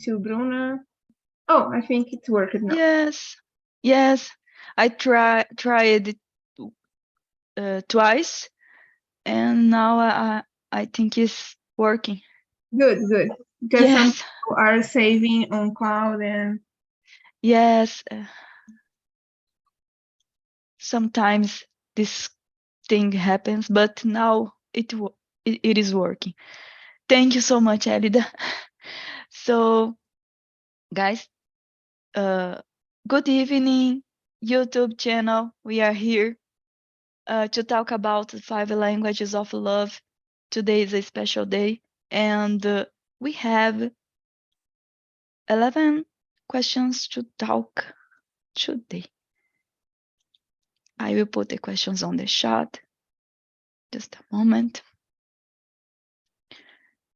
to Bruna. Oh, I think it's working now. Yes. I tried it twice, and now I think it's working. Good. Because some Yes. people are saving on cloud and Yes. Sometimes this thing happens, but now it is working. Thank you so much, Elida. So, guys, good evening, YouTube channel. We are here to talk about the 5 languages of love. Today is a special day, and we have 11 questions to talk today. I will put the questions on the chat. Just a moment.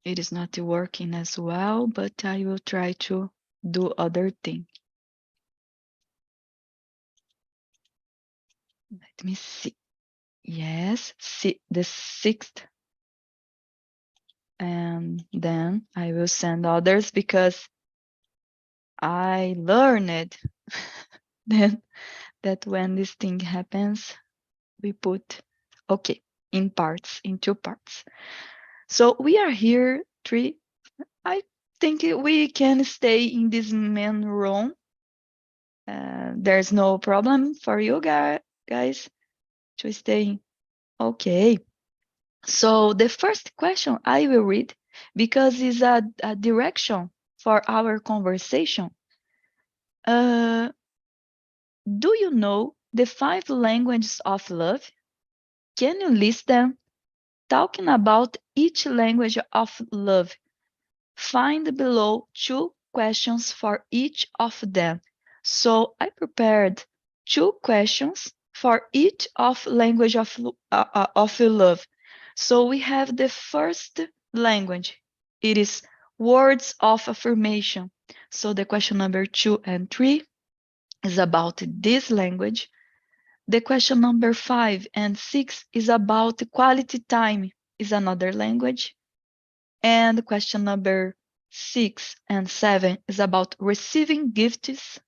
It is not working as well, but I will try to do other thing. Let me see. Yes, see the 6th. And then I will send others because I learned then that when this thing happens, we put, okay, in two parts. So we are here 3. I think we can stay in this main room. There's no problem for you guys to stay. Okay. So the first question I will read because it's a direction for our conversation. Do you know the 5 languages of love? Can you list them? Talking about each language of love. Find below 2 questions for each of them. So I prepared 2 questions for each of language of love. So we have the first language. It is words of affirmation. So the question number 2 and 3 is about this language. The question number 5 and 6 is about quality time, is another language. And question number 6 and 7 is about receiving gifts.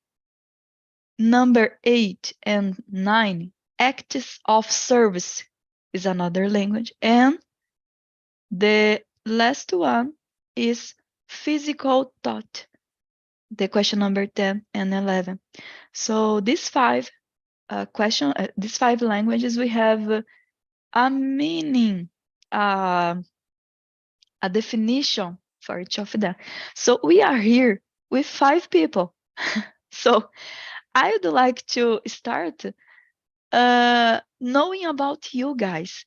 Number 8 and 9, acts of service, is another language. And the last one is physical thought, the question number 10 and 11. So these 5 these 5 languages, we have a meaning, a definition for each of them. So we are here with 5 people. So I would like to start knowing about you guys.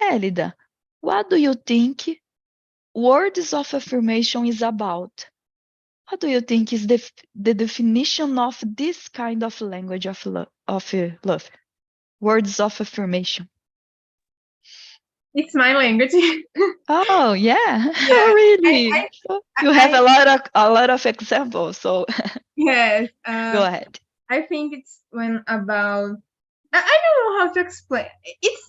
Elida, what do you think words of affirmation is about? What do you think is the definition of this kind of language of love? Words of affirmation. it's my language. Oh yeah, Yeah, really? So you have I a lot of examples. So yes. go ahead. I think it's when about I don't know how to explain. It's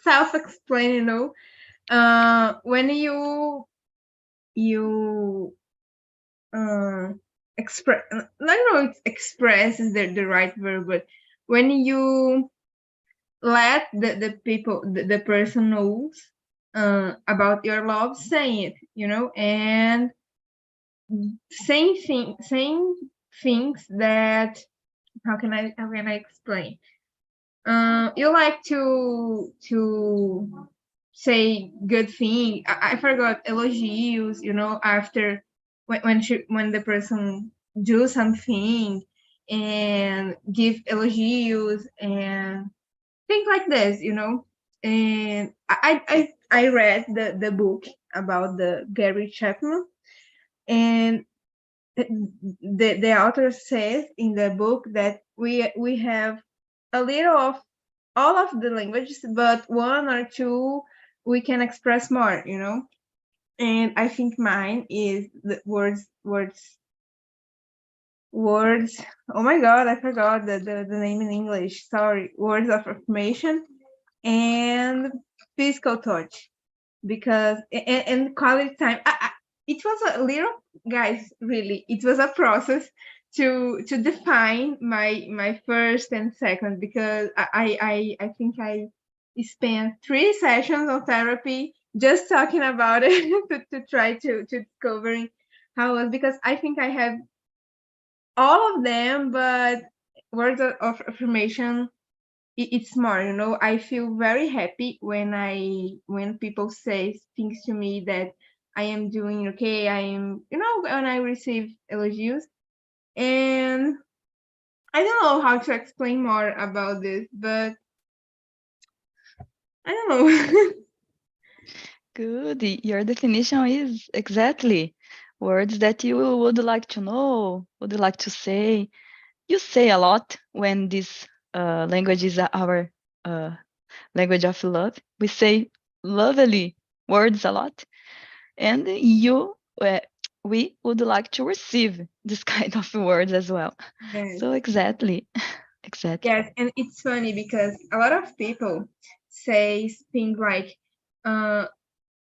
self-explaining, when you express. I don't know if express is the right verb, but when you let the people the person knows about your love, saying it, and saying things that how can I explain? You like to say good thing. I forgot elogios, after when the person do something and give elogios and things like this, And I read the book about the Gary Chapman, and the author says in the book that we have a little of all of the languages, but 1 or 2 we can express more, And I think mine is the words. Oh my God, I forgot the name in English. Sorry, words of affirmation and physical touch, because and quality time. it was a little, guys, really, it was a process to define my first and second, because I think I spent 3 sessions of therapy just talking about it to try to discovering how it was, because I think I have all of them, but words of affirmation, it's more, I feel very happy when people say things to me that I am doing okay, I am, when I receive elogios. And I don't know how to explain more about this, but I don't know. Good. Your definition is exactly words that you would like to know, would like to say. You say a lot when this language is our language of love. We say lovely words a lot, and we would like to receive this kind of words as well. Yes. So exactly. Yes, and it's funny because a lot of people say things like,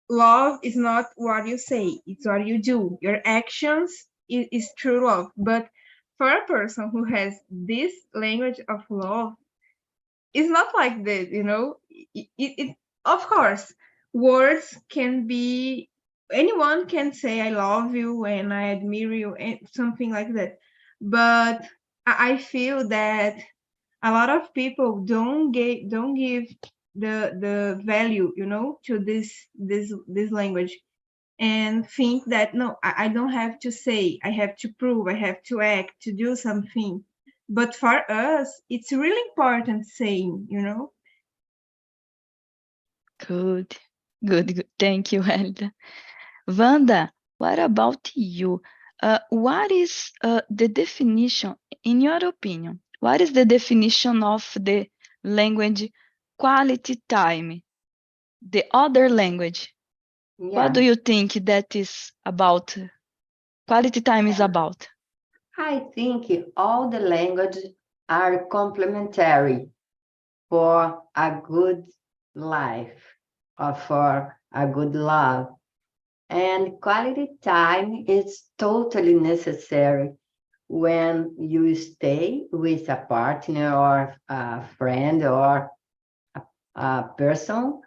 love is not what you say, it's what you do. Your actions is true love. But for a person who has this language of love, it's not like this, of course, words can be, anyone can say I love you and I admire you and something like that. But I feel that a lot of people don't give the value, to this language, and think that no, I don't have to say, I have to prove, I have to act, to do something. But for us, it's really important saying, Good. Good. Thank you, Helda. Wanda, what about you? What is the definition, in your opinion, what is the definition of the language quality time, the other language? What do you think that is about? Quality time is about? I think all the languages are complementary for a good life or for a good love. And quality time is totally necessary when you stay with a partner or a friend or a person,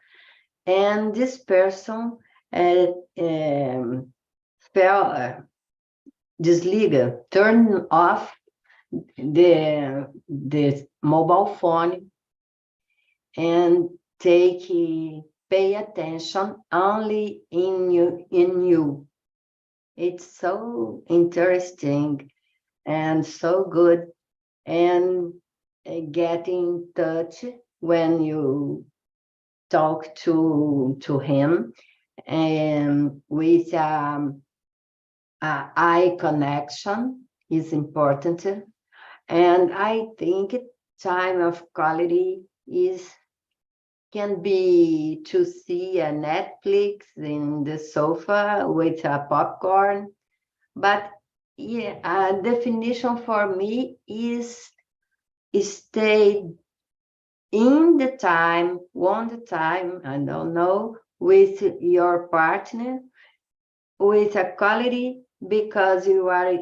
and this person fell, desliga, turn off the mobile phone and pay attention only in you. It's so interesting and so good, and get in touch when you talk to him, and with eye connection is important. And I think time of quality can be to see a Netflix in the sofa with a popcorn. But yeah, a definition for me is stay in the time, one the time, I don't know, with your partner, with a quality, because you are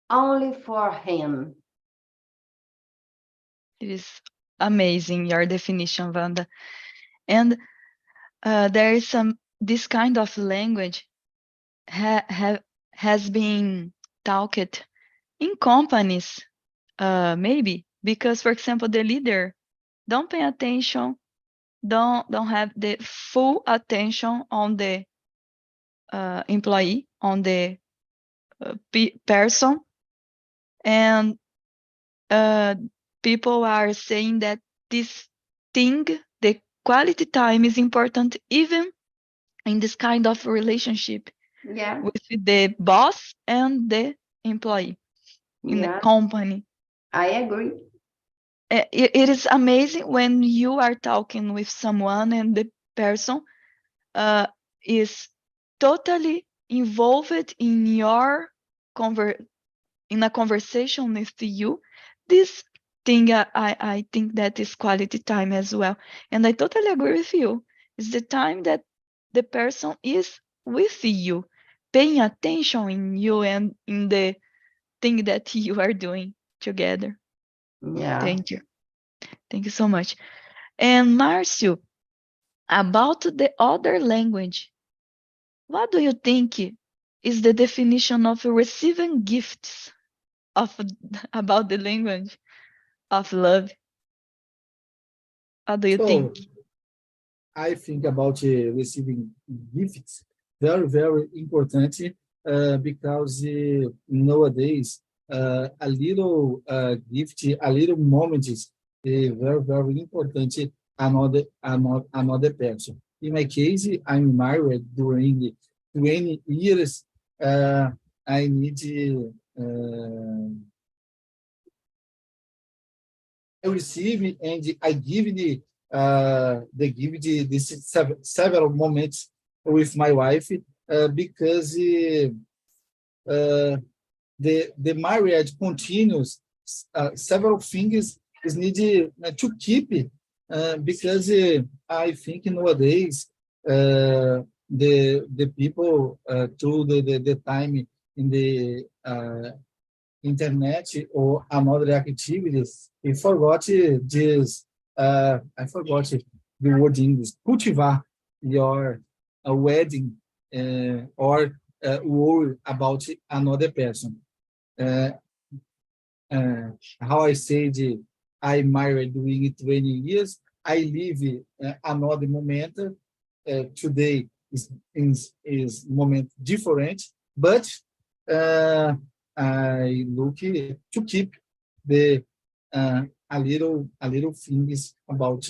only for him. It is amazing, your definition, Wanda. And there is this kind of language has been talked in companies, maybe because, for example, the leader don't pay attention, don't have the full attention on the employee, on the person, and people are saying that this thing, the quality time, is important even in this kind of relationship with the boss and the employee in the company. I agree. It is amazing when you are talking with someone and the person is totally involved in your in a conversation with you. This thing, I think that is quality time as well. And I totally agree with you. It's the time that the person is with you, paying attention in you and in the thing that you are doing together. Yeah. Thank you. Thank you so much. And Marcio, about the other language, what do you think is the definition of receiving gifts about the language of love? What do you think? I think about receiving gifts very, very important because nowadays a little gift, a little moment is very, very important. Another person. In my case, I'm married during 20 years. I need I receive and I give this several moments with my wife because the marriage continues. Several things is needed to keep because I think nowadays the people through the time in the internet or another activities, I forgot this. I forgot the word in English. Cultivar your wedding or worry about another person. How I said, I married during 20 years. I live another moment. Today is moment different, but I look to keep the a little things about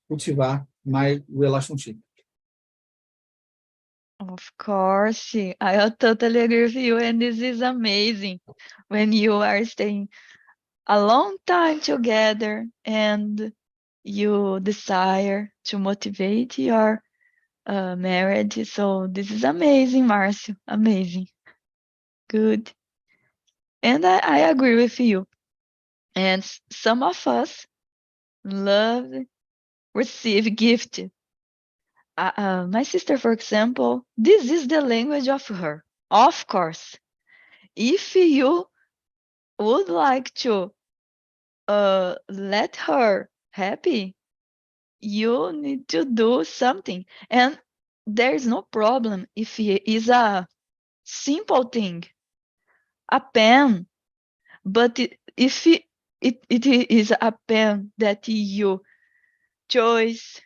cultivar my relationship. Of course, I totally agree with you, and this is amazing when you are staying a long time together and you desire to motivate your marriage. So this is amazing, Marcio. Amazing. Good. And I agree with you. And some of us love receive gift. My sister, for example, this is the language of her. Of course, if you would like to let her happy, you need to do something. And there's no problem if it is a simple thing, a pen. But if it is a pen that you choose,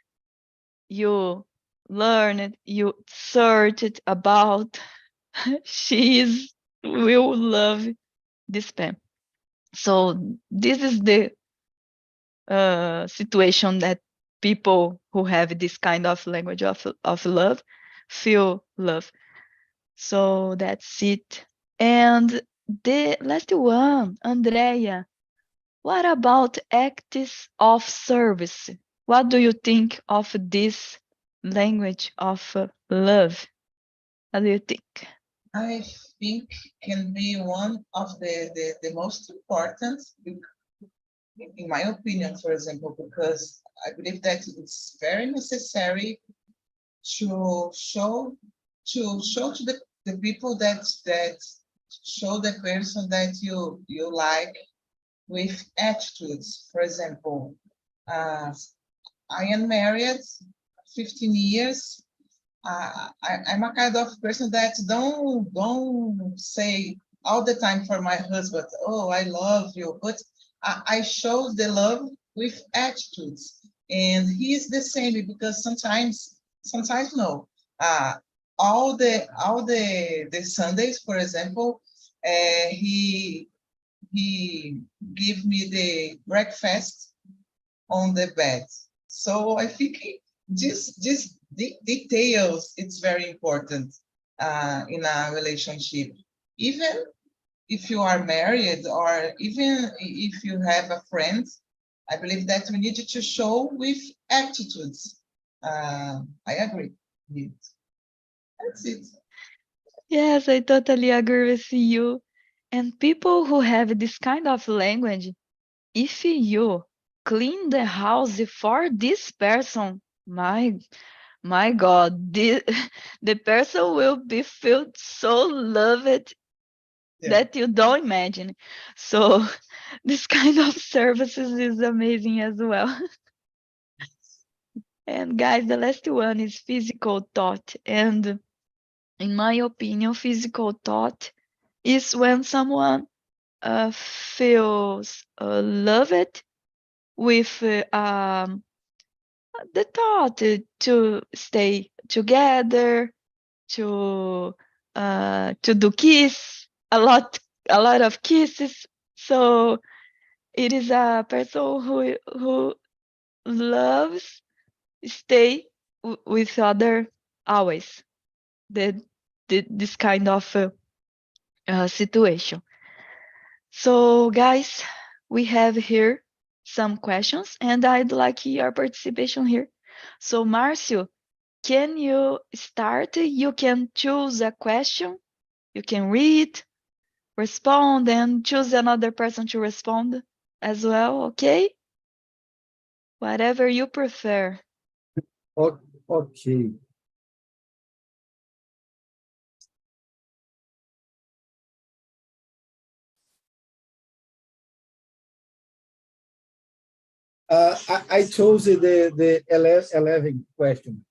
you learn it, you search it about, she will love this pen. So this is the situation that people who have this kind of language of love feel love. So that's it. And the last one, Andrea, what about acts of service? What do you think of this language of love? What do you think? I think can be one of the most important, in my opinion, for example, because I believe that it's very necessary to show to the people that show the person that you like with attitudes. For example, I am married 15 years. I'm a kind of person that don't say all the time for my husband, oh, I love you, but I show the love with attitudes, and he's the same, because sometimes no. All the Sundays, for example, he give me the breakfast on the bed. So I think this details, it's very important in a relationship. Even if you are married, or even if you have a friend, I believe that we need to show with attitudes. I agree. That's it. Yes, I totally agree with you. And people who have this kind of language, if you clean the house for this person, my my God, the person will be felt so loved that you don't imagine. So this kind of services is amazing as well. And guys, the last one is physical thought. And in my opinion, physical thought is when someone feels loved with the thought to stay together, to do kiss a lot of kisses. So it is a person who loves stay with other always. This kind of situation. So guys, we have here some questions, and I'd like your participation here. So Marcio, can you start? You can choose a question, you can read, respond, and choose another person to respond as well, okay? Whatever you prefer. Okay. I chose the 11 question.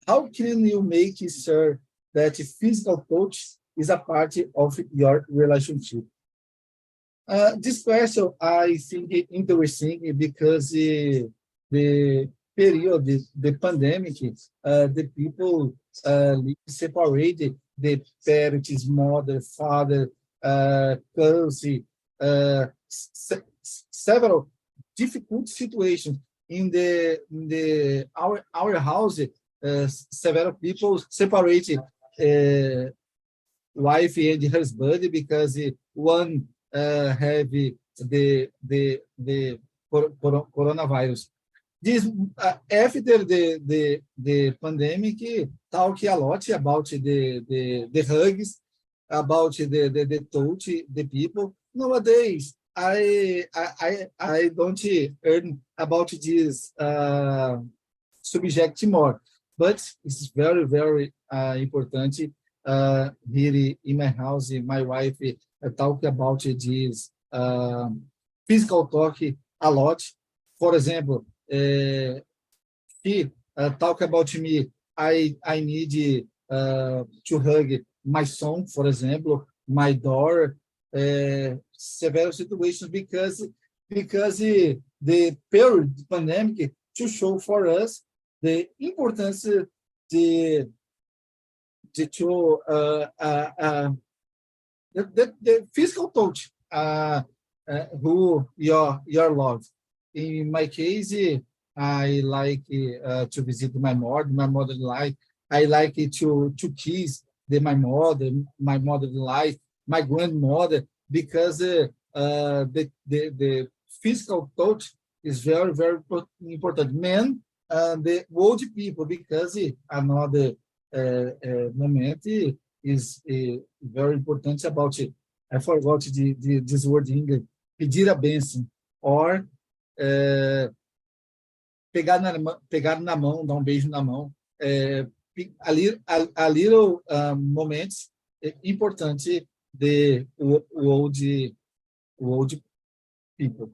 How can you make sure that physical touch is a part of your relationship? This question I think interesting because the period, the pandemic, the people live separated, the parents, mother, father, cousin, several difficult situations in the our house. Several people separated. Wife and husband because one have the coronavirus. This after the pandemic, talk a lot about the hugs, about the touch, the people. Nowadays, I don't earn about this subject more, but it's very important. Here in my house, my wife talk about this physical talk a lot. For example, she talk about me. I need to hug my son, for example, my daughter. Several situations because the period pandemic to show for us the importance the to the physical touch who your love. In my case, I like to visit my mother. My mother like I like to kiss my mother like my grandmother because the physical touch is very important. Men the old people because another moment is very important about it. I forgot this word in English. Pedir a bênção, or pegar na mão, dar beijo na mão. A little moments importante the old people.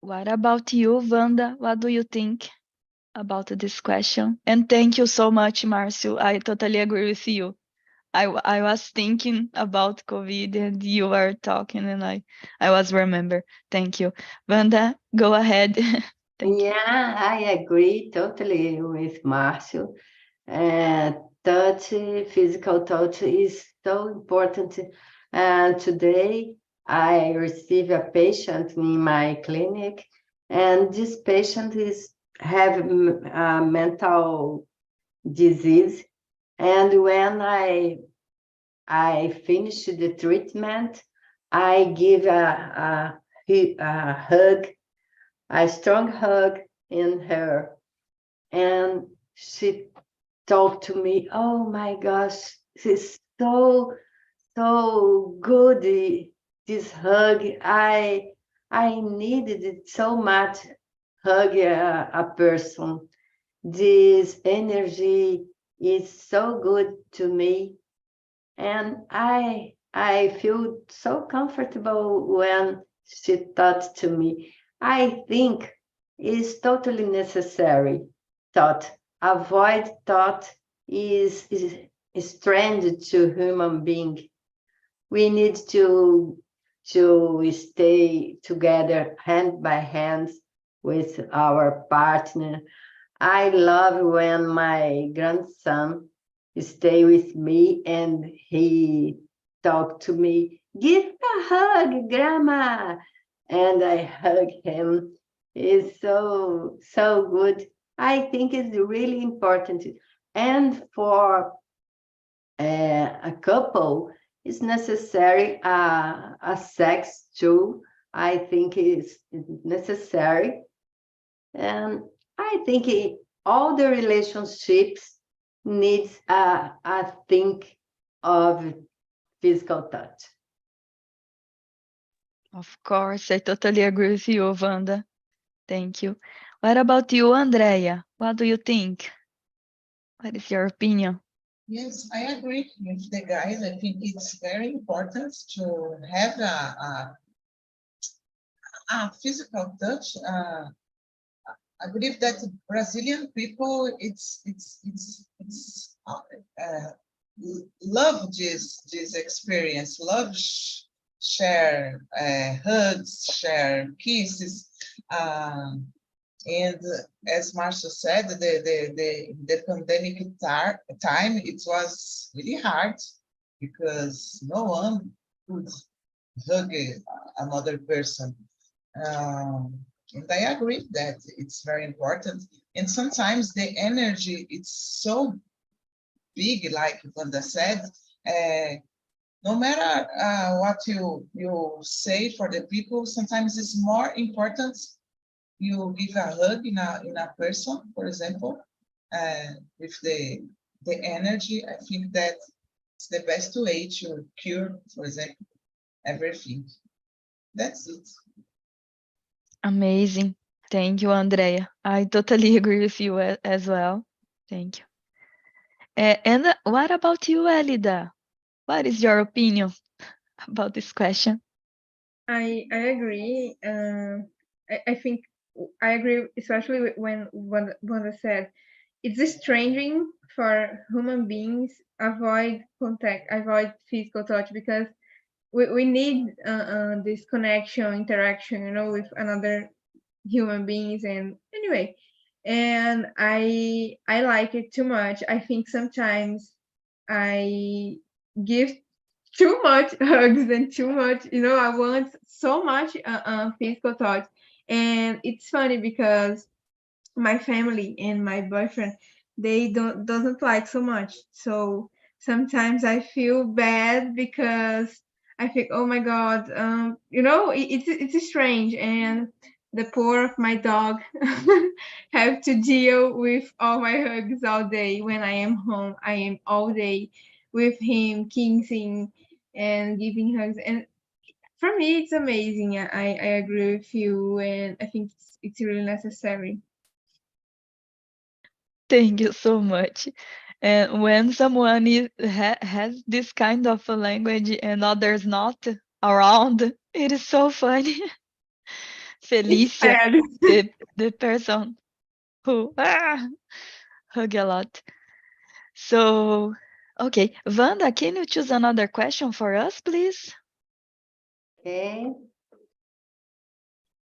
What about you, Wanda? What do you think about this question? And thank you so much, Marcio. I totally agree with you. I was thinking about COVID and you were talking and I was remember. Thank you. Wanda, go ahead. Yeah, I agree totally with Márcio. Touch, physical touch is so important. And today I receive a patient in my clinic, and this patient have a mental disease. And when I finish the treatment, I give a hug, a strong hug in her. And she talked to me, oh my gosh, it's so good, this hug. I needed it so much. hug a person. This energy is so good to me, and I feel so comfortable when she talks to me. I think it's totally necessary. Thought, avoid thought is strange to human being. We need to stay together hand by hand with our partner. I love when my grandson stay with me and he talk to me, give a hug, grandma, and I hug him. It's so good. I think it's really important, and for a couple, it's necessary a sex too. I think it's necessary, and I think all the relationships needs a think of physical touch. Of course, I totally agree with you, Wanda. Thank you. What about you, Andrea? What do you think? What is your opinion? Yes, I agree with the guys. I think it's very important to have a physical touch. I believe that Brazilian people, love this experience, love share hugs, share kisses, and as Marcia said, the pandemic time, it was really hard because no one could hug another person. And I agree that it's very important. And sometimes the energy, it's so big, like Wanda said, no matter what you say for the people, sometimes it's more important you give a hug in a person, for example, with the energy. I think that it's the best way to cure, for example, everything. That's it. Amazing. Thank you, Andrea. I totally agree with you as well. Thank you. And what about you, Elida? What is your opinion about this question? I agree. I think I agree, especially when Wanda said it's estranging for human beings avoid contact, avoid physical touch, because we need this connection, interaction, with another human beings. And anyway, and I like it too much. I think sometimes I give too much hugs and too much, I want so much physical touch. And it's funny because my family and my boyfriend, they doesn't like so much. So sometimes I feel bad because I think, oh my god, it's strange. And the poor of my dog have to deal with all my hugs all day. When I am home, I am all day with him, kissing and giving hugs. And for me, it's amazing. I agree with you, and I think it's really necessary. Thank you so much. And when someone has this kind of a language and others not around, it is so funny. Felicia, Sad. the person who hug a lot. So, okay, Wanda, can you choose another question for us, please? Okay.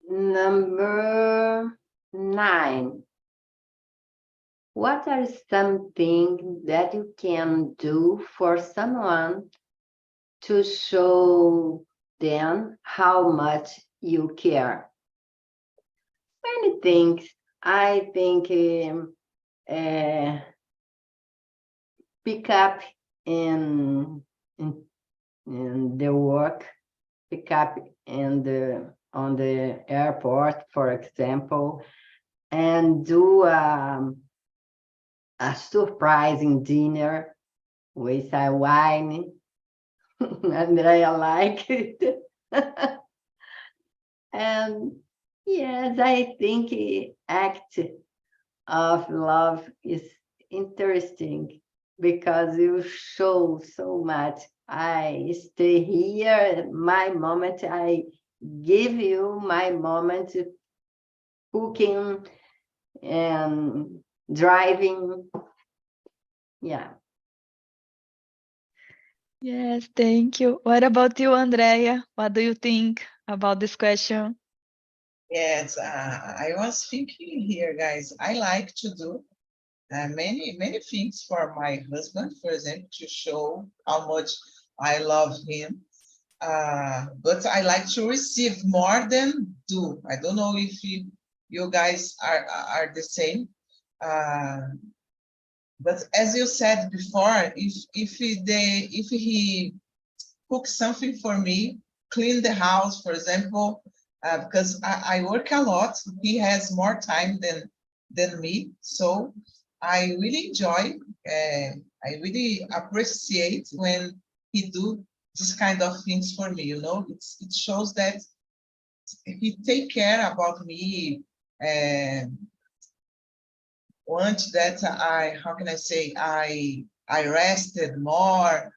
Number 9. What are some things that you can do for someone to show them how much you care? Many things. I think pick up in the work, pick up on the airport, for example, and do a surprising dinner with a wine. Andrea like it. And Yes, I think act of love is interesting because you show so much. I stay here, my moment, I give you my moment cooking and driving. Yeah. Yes, thank you. What about you, Andrea? What do you think about this question? Yes, I was thinking here, guys. I like to do many things for my husband, for example, to show how much I love him. But I like to receive more than do. I don't know if you guys are the same. But as you said before, if he cooks something for me, clean the house, for example, because I work a lot, he has more time than me, so I really enjoy. I really appreciate when he do this kind of things for me. You know, it shows that he take care about me. Want that how can I say, I rested more,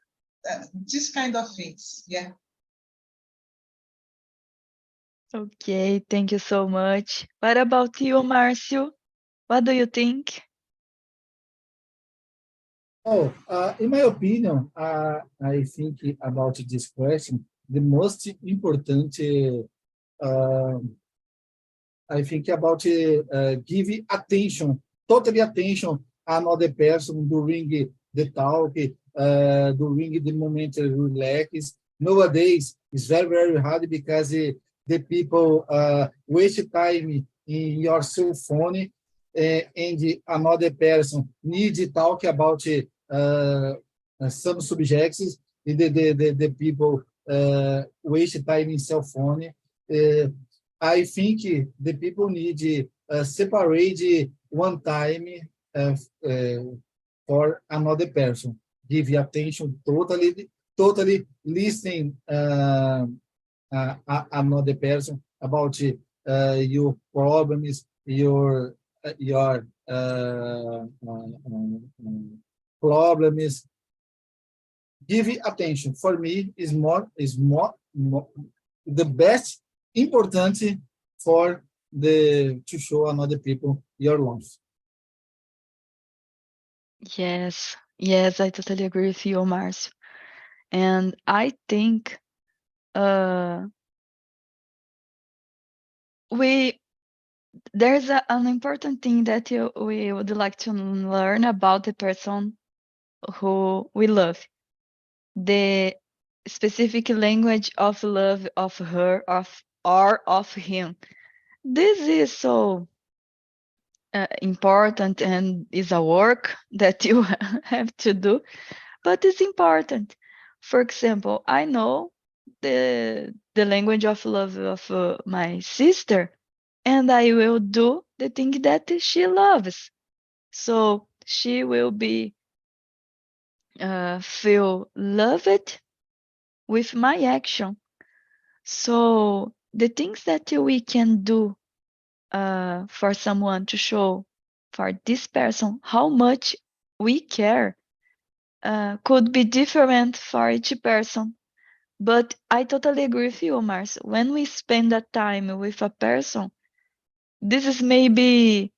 this kind of things. Yeah. Okay, thank you so much. What about you, Marcio? What do you think? Oh, in my opinion, I think about this question, the most important, uh, I think about give attention, totally attention another person during the talk, during the moment to relax. Nowadays, it's very hard because the people waste time in your cell phone, and another person need to talk about some subjects, and the people waste time in cell phone. I think the people need separate one time uh, uh, for another person. Give attention totally listen another person about your problems, your problems. Give attention. For me, is more the best important for the to show another people your love. Yes, yes, I totally agree with you, Marcio. And I think uh, we there's an important thing that we would like to learn about the person who we love. The specific language of love of her, of or of him. This is so important and is a work that you have to do, but it's important. For example, I know the language of love of my sister, and I will do the thing that she loves. So she will be feel loved with my action. So the things that we can do for someone to show for this person how much we care could be different for each person. But I totally agree with you, Mars. When we spend that time with a person, this is maybe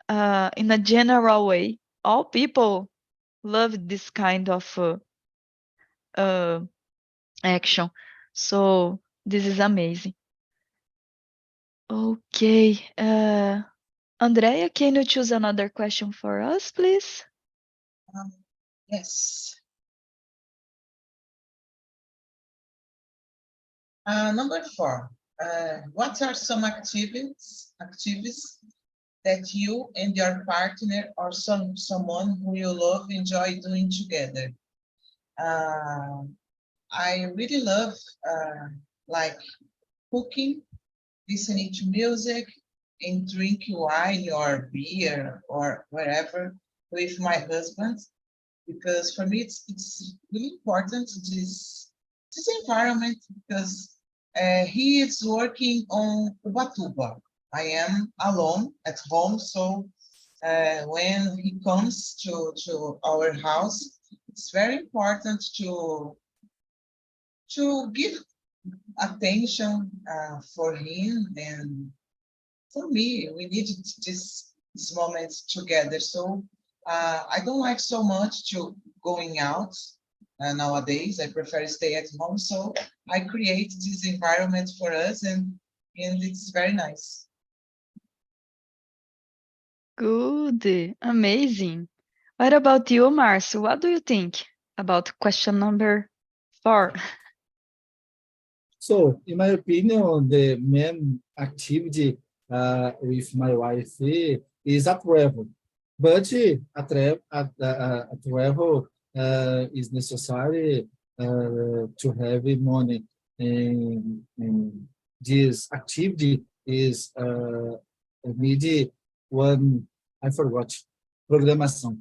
in a general way. All people love this kind of uh, action. So this is amazing. Okay. Andrea, can you choose another question for us, please? Yes. Number 4. What are some activities that you and your partner or someone who you love enjoy doing together? I really love like cooking, listening to music, and drinking wine or beer or wherever with my husband, because for me it's really important this environment, because He is working on Ubatuba. I am alone at home, so when he comes to our house, it's very important to give attention for him and for me. We need this moments together. So I don't like so much to going out nowadays. I prefer stay at home. So I create this environment for us, and it's very nice. Good. Amazing. What about you, Marcio? What do you think about question number 4? So, in my opinion, the main activity with my wife is a travel. But a travel is necessary to have money. And this activity is need one, I forgot, programação.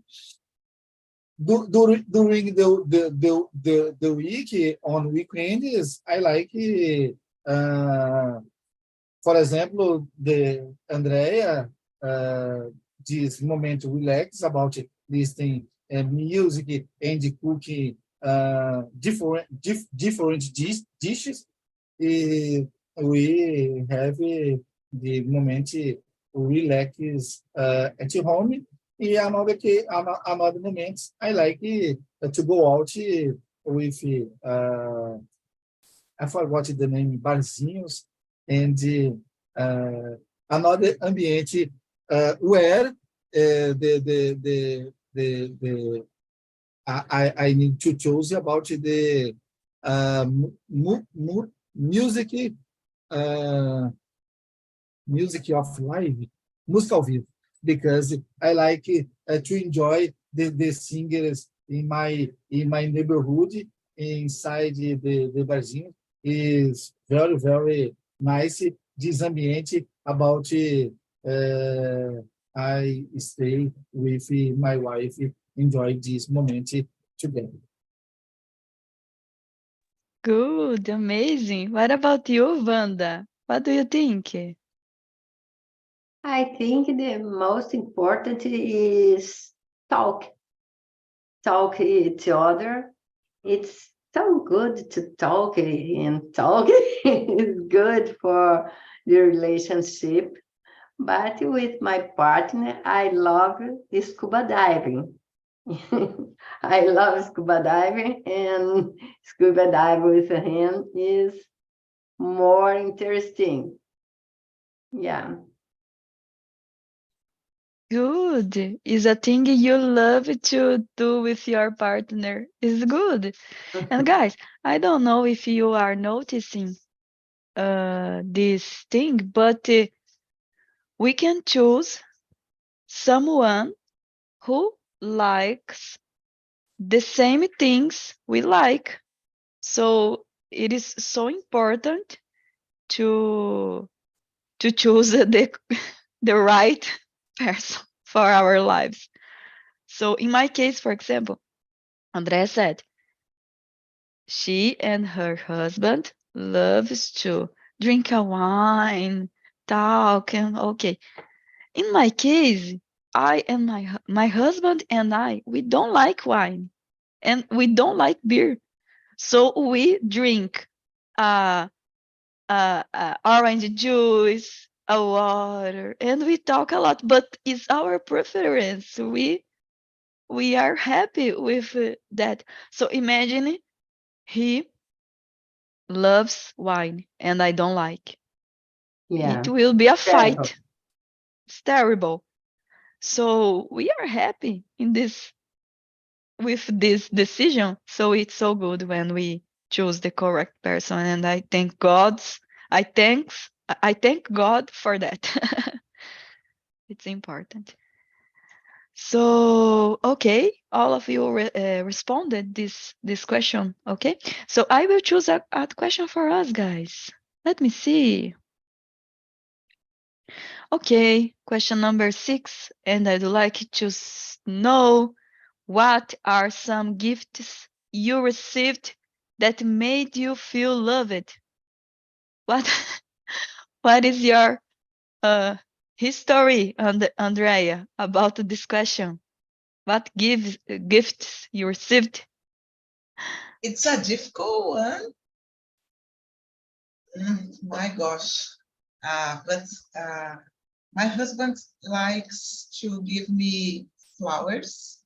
During the week, on weekends, I like, for example, the Andrea, this moment relax about listening music and cooking different dishes. We have the moment relax at home. Another moment, I like to go out with, I forgot the name, barzinhos, and another ambiente where I need to choose about the music, music of live, música ao vivo, because I like to enjoy the singers in my neighborhood inside the barzinho. Is very, very nice. This ambiente about I stay with my wife, enjoy this moment together. Good, amazing. What about you, Wanda? What do you think? I think the most important is talk each other. It's so good to talk, and talk is good for the relationship. But with my partner, I love scuba diving. I love scuba diving, and scuba diving with him is more interesting. Yeah. Good. Is a thing you love to do with your partner. Is good. And guys, I don't know if you are noticing this thing, but we can choose someone who likes the same things we like. So it is so important to choose the right person for our lives. So in my case, for example, Andrea said she and her husband loves to drink a wine, talk, and okay. In my case, I and my husband and we don't like wine and we don't like beer. So we drink orange juice, a water, and we talk a lot, but it's our preference. We are happy with that. So imagine he loves wine and I don't like. Yeah. It will be a Terrible. fight. It's terrible. So we are happy with this decision. So it's so good when we choose the correct person, and I thank God for that. It's important. So okay, all of you responded this question. Okay, so I will choose a question for us, guys. Let me see. Okay, question number 6, and I'd like to know what are some gifts you received that made you feel loved? What what is your history, Andrea, about this question? What gifts you received? It's a difficult one. My gosh. But my husband likes to give me flowers,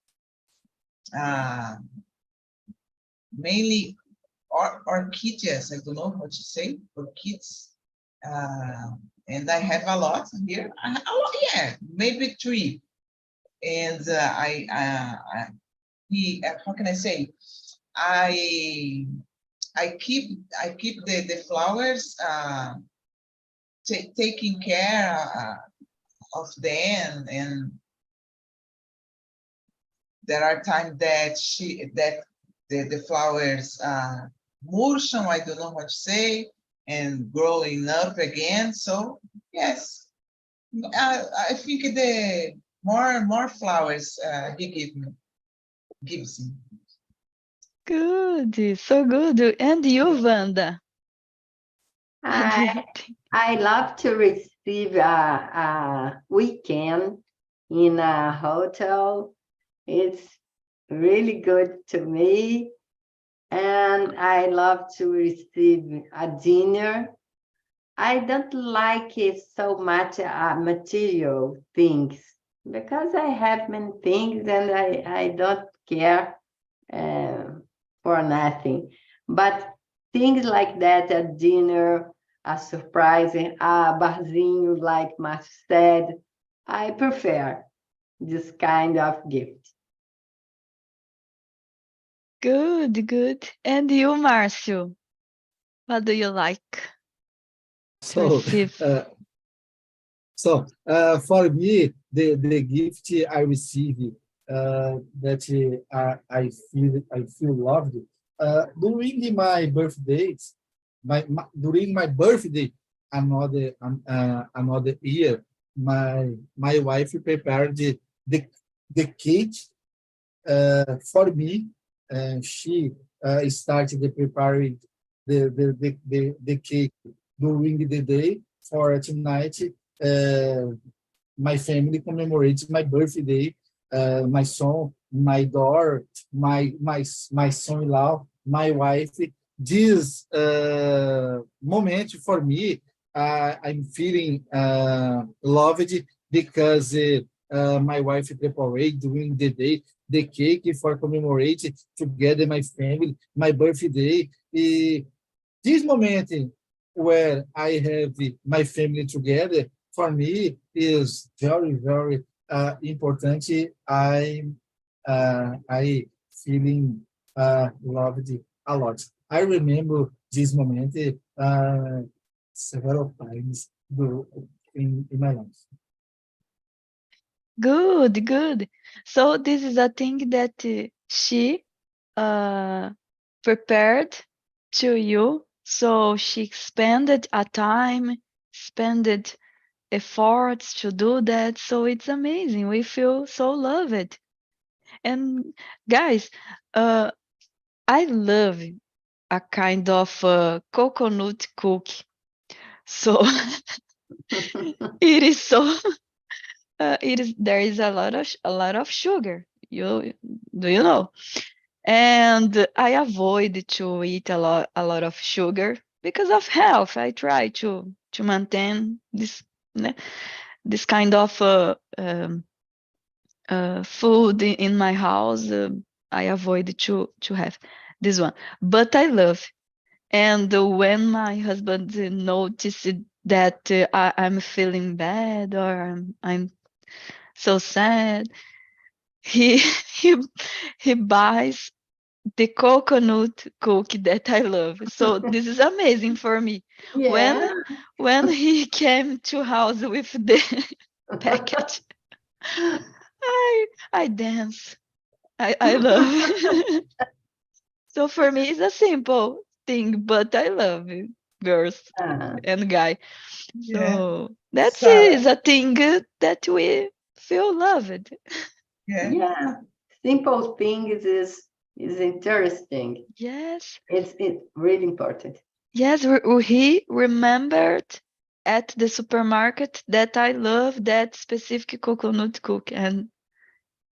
mainly orchids. I don't know what to say, orchids. And I have a lot here. Yeah, maybe 3. And how can I say? I keep the flowers, taking care of them, and there are times that the flowers murcham, I don't know what to say, and growing up again. So yes, I think the more flowers he gives me. Good, so good. And you, Wanda? What do you think? I love to receive a weekend in a hotel. It's really good to me. And I love to receive a dinner. I don't like it so much material things because I have many things and I don't care for nothing. But things like that, a dinner, a surprise, a barzinho, like Márcio said, I prefer this kind of gift. Good, good. And you, Márcio? What do you like to So, receive? For me, the gift I receive that I feel loved during my birthdays, during my birthday, another year, my wife prepared the cake for me, and she started preparing the cake during the day. For tonight, my family commemorates my birthday. My son, my daughter, my son-in-law, my wife. This moment for me, I'm feeling loved because my wife prepared during the day the cake for commemorate together my family, my birthday. This moment where I have my family together, for me, is very, very important. I feeling loved a lot. I remember this moment several times in my life. Good, good. So this is a thing that she prepared to you. So she expended a time, spended efforts to do that. So it's amazing. We feel so loved. And guys, I love a kind of coconut cookie. So it is so there is a lot of sugar. You do you know? And I avoid to eat a lot of sugar because of health. I try to maintain this kind of food in my house. I avoid to have this one, but I love. And when my husband noticed that I'm feeling bad or I'm so sad, he he he buys the coconut cookie that I love. So this is amazing for me. Yeah. When he came to house with the package, I dance. I love. So for me, it's a simple thing, but I love it, girls and guy. Yeah. So that's So is a thing that we feel loved. yeah. Yeah. Simple things is interesting. Yes. It's really important. Yes, he remembered at the supermarket that I love that specific coconut cook, and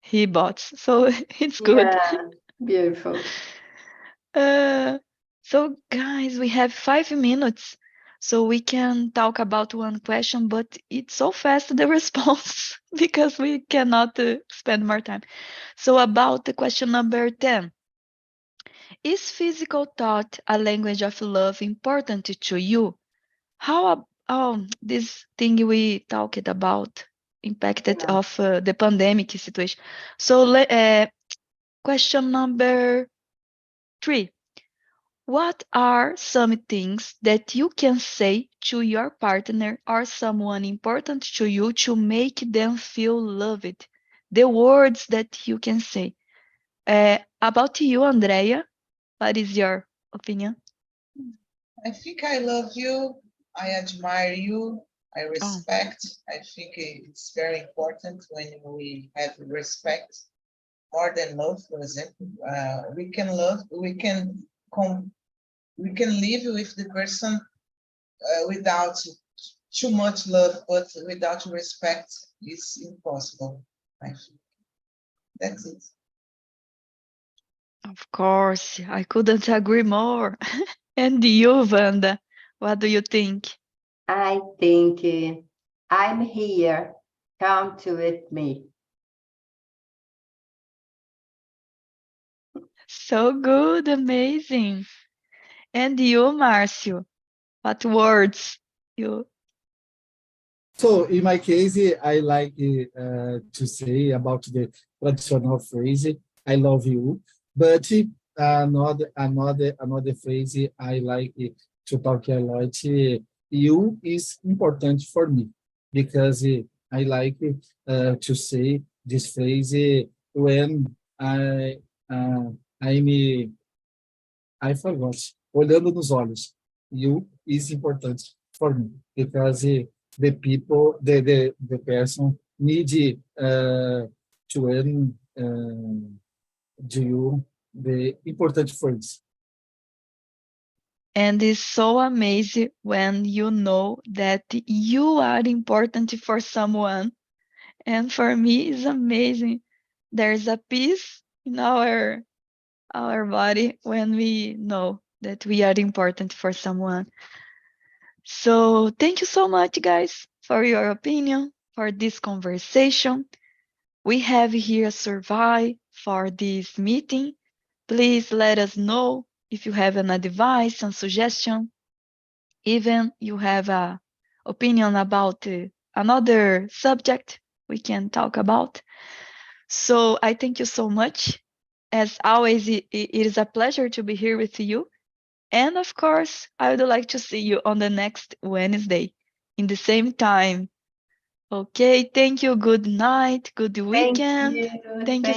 he bought. So it's good. Yeah, beautiful. So guys, we have 5 minutes, so we can talk about one question, but it's so fast the response because we cannot spend more time. So about the question number 10, is physical touch a language of love important to you? This thing we talked about impacted Yeah. of the pandemic situation. So question number 3. What are some things that you can say to your partner or someone important to you to make them feel loved? The words that you can say. About you, Andrea, what is your opinion? I think I love you. I admire you. I respect. I think it's very important when we have respect more than love. For example, we can love. We can live with the person without too much love, but without respect, it's impossible. I think that's it. Of course, I couldn't agree more. And you, Wanda, what do you think? I think I'm here. Come to with me. So good, amazing. And you, Márcio, what words you? So in my case, I like to say about the traditional phrase, I love you. But another phrase I like to talk a lot, you is important for me because I like to say this phrase when uh, I'm I forgot. Olhando nos olhos. You is important for me because the people, the person need to earn do you the important phrase. And it's so amazing when you know that you are important for someone. And for me, it's amazing. There's a peace in our body when we know that we are important for someone. So thank you so much, guys, for your opinion, for this conversation. We have here a survey for this meeting. Please let us know if you have an advice and suggestion. Even you have a opinion about another subject we can talk about. So I thank you so much. As always, it is a pleasure to be here with you. And of course, I would like to see you on the next Wednesday in the same time. Okay, thank you. Good night. Good Thank weekend. you. Thank you